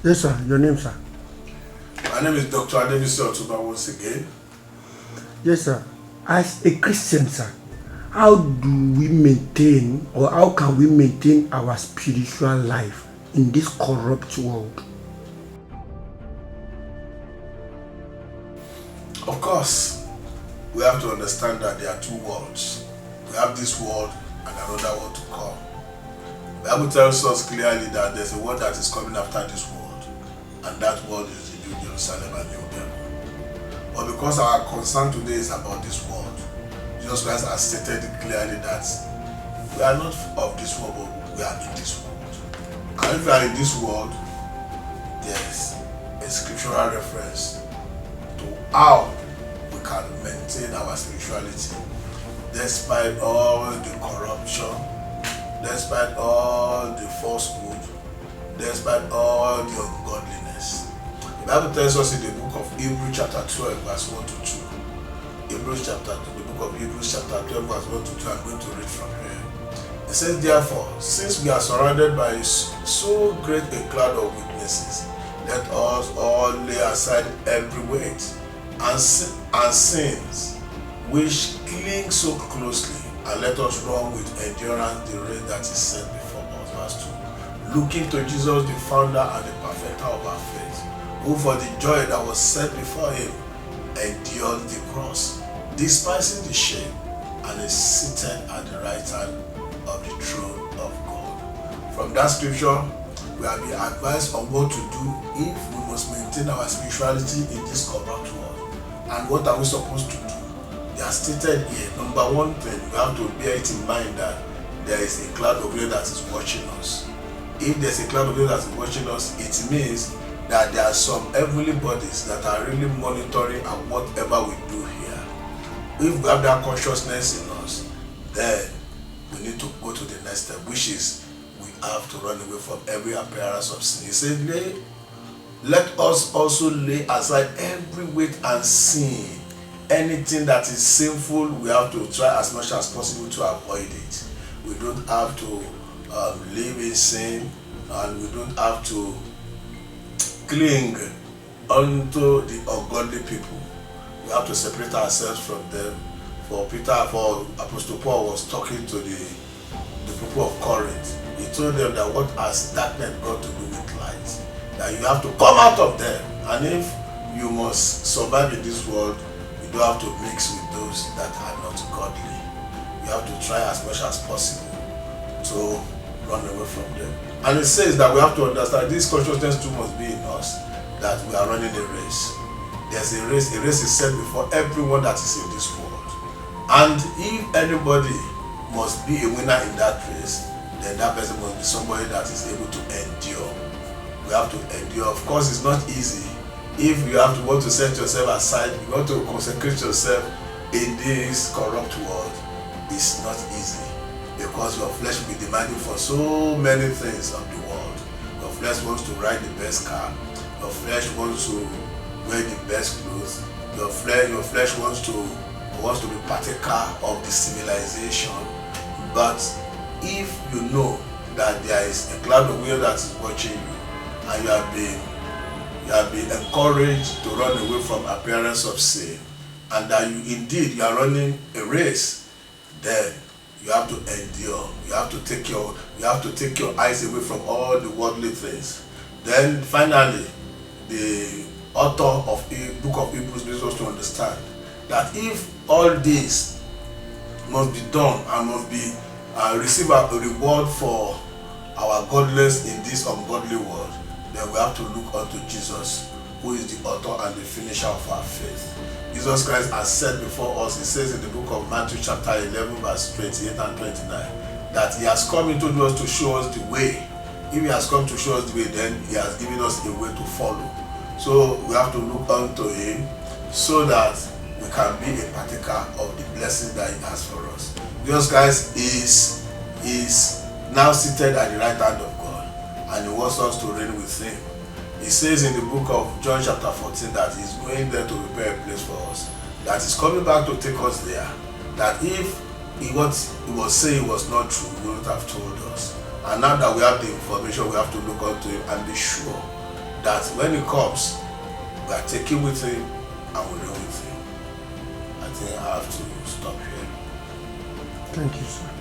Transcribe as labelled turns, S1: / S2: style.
S1: Yes, sir. Your name, sir?
S2: My name is Dr. Adebisi Otuba once again.
S1: Yes, sir. As a Christian, sir, how do we maintain or how can we maintain our spiritual life in this corrupt world?
S2: Of course, we have to understand that there are two worlds. We have this world and another world to come. The Bible tells us clearly that there's a world that is coming after this world, and that world is the New Jerusalem and New Heaven. But because our concern today is about this world, Jesus Christ has stated clearly that we are not of this world, but we are in this world. And if we are in this world, there's a scriptural reference to how we can maintain our spirituality despite all the corruption, despite all the falsehood, despite all the ungodliness. The Bible tells us in the book of Hebrews chapter 12 verse 1 to 2. The book of Hebrews chapter 12 verse 1 to 2, I'm going to read from here. It says, therefore, since we are surrounded by so great a cloud of witnesses, let us all lay aside every weight and sins which cling so closely, and let us run with endurance the race that is set before us. Verse 2. Looking to Jesus, the founder and the perfecter of our faith, who for the joy that was set before him endured the cross, despising the shame, and is seated at the right hand of the throne of God. From that scripture, we have been advised on what to do if we must maintain our spirituality in this corrupt world. And what are we supposed to do? They are stated here. Number one thing, we have to bear it in mind that there is a cloud of glory that is watching us. If there's a cloud of glory that is watching us, it means that there are some heavenly bodies that are really monitoring at whatever we do here. If we have that consciousness in us, then we need to go to the next step, which is we have to run away from every appearance of sin. He said, let us also lay aside every weight and sin. Anything that is sinful, we have to try as much as possible to avoid it. We don't have to live in sin, and we don't have to cling unto the ungodly people. We have to separate ourselves from them. For Apostle Paul was talking to the people of Corinth. He told them that what has darkness got to do with light, that you have to come out of them. And if you must survive in this world, you don't have to mix with those that are not godly. You have to try as much as possible to run away from them. And it says that we have to understand this consciousness too must be in us, that we are running a race. There's a race is set before everyone that is in this world. And if anybody must be a winner in that race, then that person must be somebody that is able to endure. We have to endure. Of course, it's not easy. If you want to set yourself aside, you want to consecrate yourself in this corrupt world, it's not easy, because your flesh will be demanding for so many things of the world. Your flesh wants to ride the best car. Your flesh wants to wear the best clothes. Your flesh wants to be partaker of the civilization. But if you know that there is a cloud of glory that is watching you, and you have been encouraged to run away from appearance of sin, and that you are running a race, then you have to endure. You have to take your eyes away from all the worldly things. Then finally, the author of the book of Hebrews makes us to understand that if all this must be done and must be receive a reward for our godliness in this ungodly world, then we have to look unto Jesus, who is the author and the finisher of our faith. Jesus Christ has said before us, he says in the book of Matthew chapter 11 verse 28 and 29, that he has come into us to show us the way. If he has come to show us the way, then he has given us a way to follow. So we have to look unto him so that we can be a partaker of the blessing that he has for us. Jesus Christ is now seated at the right hand of God, and he wants us to reign with him. He says in the book of John chapter 14 that he's going there to prepare a place for us, that he's coming back to take us there, that if what he was saying was not true, he wouldn't have told us. And now that we have the information, we have to look unto him and be sure that when he comes, we are taking with him and we reign with him. I think I have to stop here.
S1: Thank you, sir.